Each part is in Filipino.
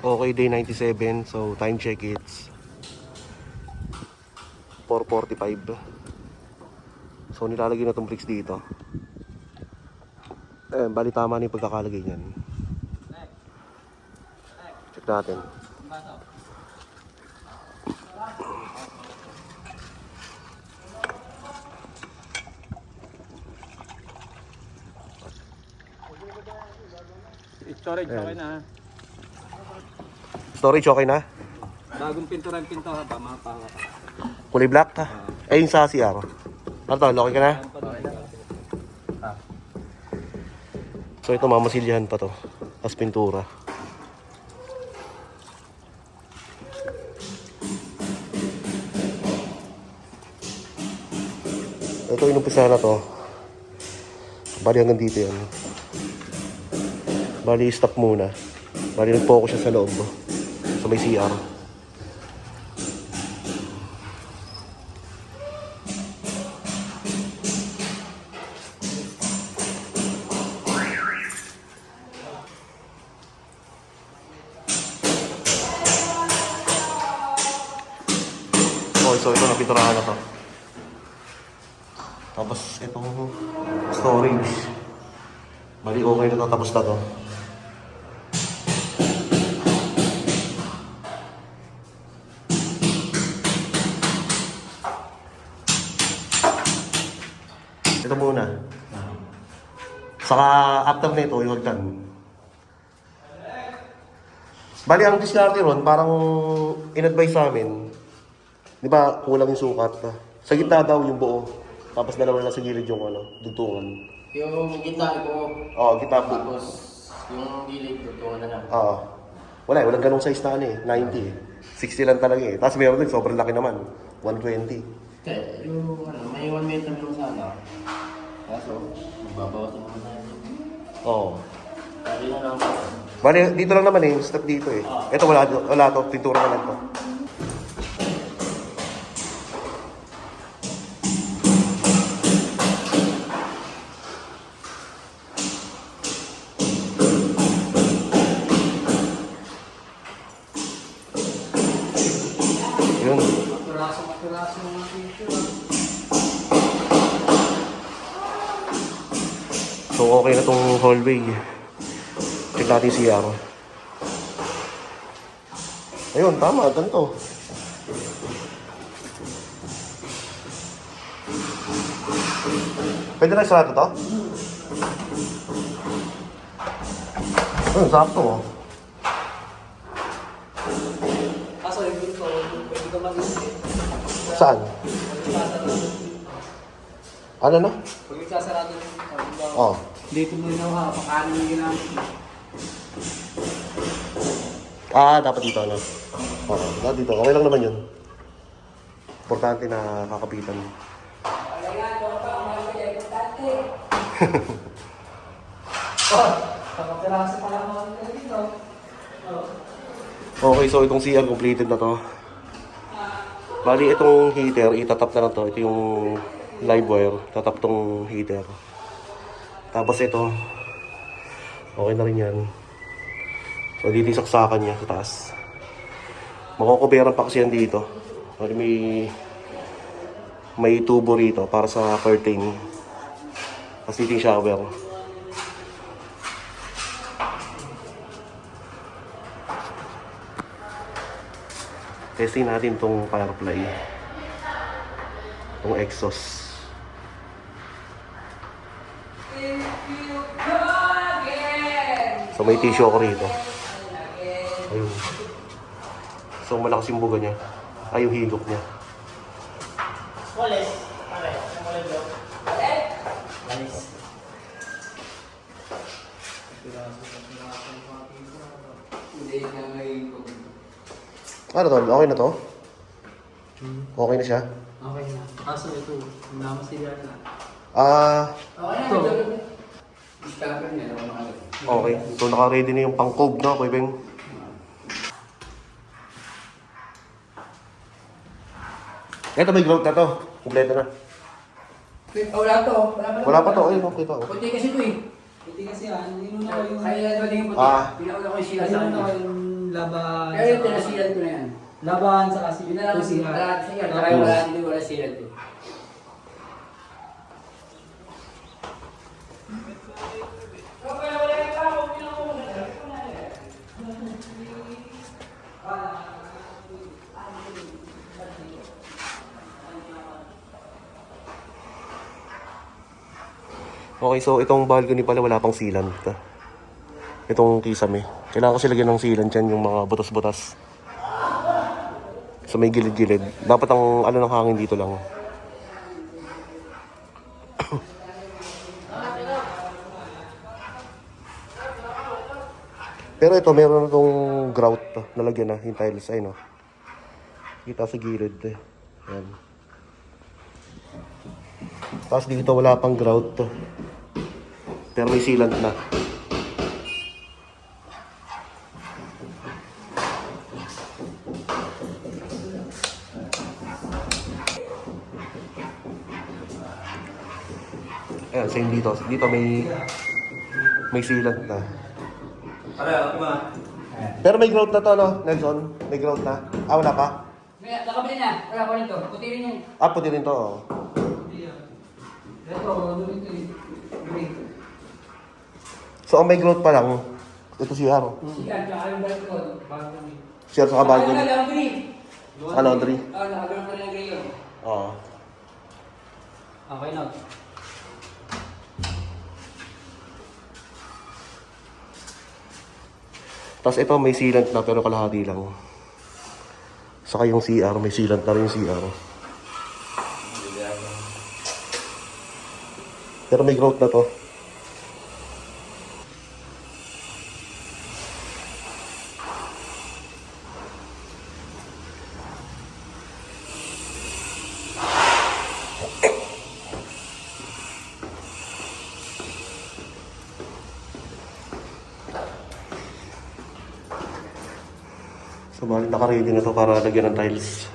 Okay, day 97. So, time check it's 4:45. So, nilalagay na itong bricks dito. Bali tama na yung pagkakalagay niyan. Check natin. Storage, okay na ha. Storage okay na? Bagong pintura ba? Mga pangat. Kulay black ka? Yung sa CR. Ano to? Okay ka na? So ito mamasilyahan pa to. Tapos pintura. Ito inumpisa na to. Bali hanggang dito yan. Bali stop muna. Bali nag-focus siya sa loob. Sa may CR. Okay, so ito napinturahan na to. Tapos itong storage. Bali okay na to, tapos na to. Ito muna. Saka after nito, yung hagdan. Bali ang diskarte ron, parang in-advise sa amin. Di ba kulang yung sukat? Sa gitna daw yung buo. Tapos dalawa na sa gilid yung dugtungan. Yung gitna ko. Oo, gitna po. Tapos yung gilid dugtungan na lang. Oo. Walang ganong size na 90 eh. 60 lang talaga eh. Tapos meron din, sobrang laki naman. 120. Yung may 1 meter lang sana. Kaso, magbabawas naman tayo. Oo. Pwede na lang. Bali, dito lang naman eh, step dito eh. Ito wala to, pintura na lang to. Yun. Maturaso mga picture. So okay na tong hallway. Check natin CR. Ayun, tama, ganito. Pwede na sarado to? Ayun, sakto. Kaso yung dito, pwede ka mag-isip. Saan? Ano na? Pag nagsasarado yung Oh. dito mo yung pakano yung ginamit mo. Dapat dito ano? Oo, dapat dito. Okay lang naman yun. Importante na kakapitan. Kapatiraso pa lang mga dito. Okay, so itong CR completed na to. Bali, itong heater, itatap na lang to. Ito yung live wire. Tatap tong heater. Tapos ito, okay na rin yan. So, dito yung saksakan niya sa taas. Makukuberan pa kasi yan dito. Bali, may tubo rito para sa curtain. Tapos dito yung shower. Testing natin tong firefly. Tong exhaust. So may tissue ako rito. Ayun. So malakas yung buga niya. Ay, yung higop niya. Walis. Pare, walis bro. Walis. Hindi na ngayon ko. Ano to? Okay na to? Okay na siya? Okay na. Kaso ito, namasilyan na. Okay Ito. Discover niya naman mga okay. So naka-ready na yung pang-cob, no, Kuya Beng? Ito may grout na to. Kompleto na. Wala to. Wala pa to. Ayun, okay to. Puti kasi ito eh. Puti kasi yan, inuna ko yung... Kaya ito din yung puti. Ah. Pinauna ko yung sila sa kanya. Inuna ko yung laban. Pero yung tinasilan ko na yan. Laban sa kasi. Yun na lang Kasi lahat siya. Tsaka yung lahat hindi wala silan ko. Okay, so itong balcony pala wala pang sealant. Itong kisame. Kailangan kasi lagyan ng sealant yan, yung mga butas-butas. So may gilid-gilid. Dapat ang ano ng hangin dito lang. Pero ito, meron na itong grout nalagyan na, yung tiles ay no. Kita sa gilid eh. Yan. Tapos dito wala pang grout to. Pero may sealant na. Ayan, same dito. Dito may sealant na. Pero may grout na to, no, Nelson? May grout na. Ah, wala pa? Nakabili na. Wala ko nito. Puti rin yan. Ah, puti rin to, oh. Ito, ano rin ito eh. Green. So, ang may grout pa lang, ito si Haro. Siya, tsaka yung balik ko. Share sa kabalcony. Laundry. Ah, laundry. Nakagano'n ko na yung green. Oo. Okay na. Tapos ito may sealant na pero kalahati lang. Saka yung CR, may sealant na rin yung CR. Pero may grout na to. So, bali naka-ready na to para lagyan ng tiles.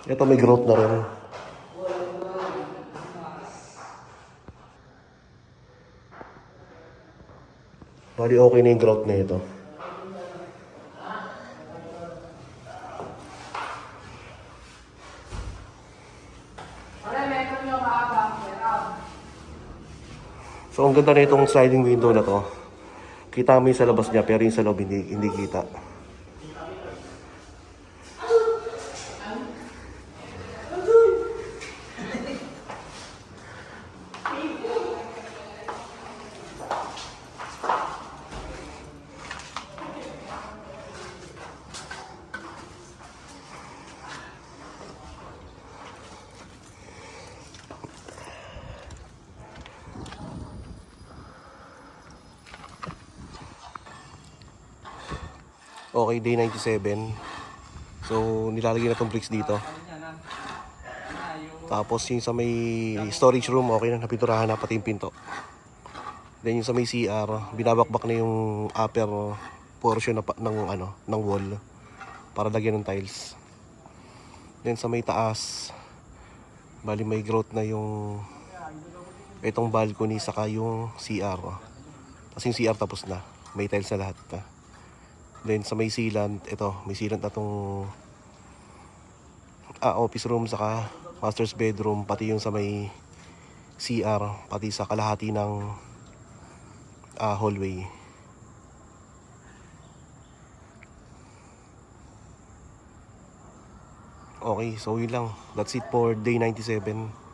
Ito may growth na rin. Bali okay na yung growth na ito. So ang ganda na itong sliding window na to. Kita mo yung sa labas niya pero yung sa loob hindi kita. Okay, day 97. So, nilalagay na itong bricks dito. Tapos yung sa may storage room, okay na, napinturahan na pati yung pinto. Then yung sa may CR, binabakbak na yung upper portion ng wall para lagyan ng tiles. Then sa may taas, bali may growth na yung itong balcony saka yung CR. Tapos yung CR tapos na, may tiles na lahat. Then sa may sealant, ito, may sealant na tong office room saka master's bedroom, pati yung sa may CR, pati sa kalahati ng hallway. Okay, so yun lang. That's it for day 97.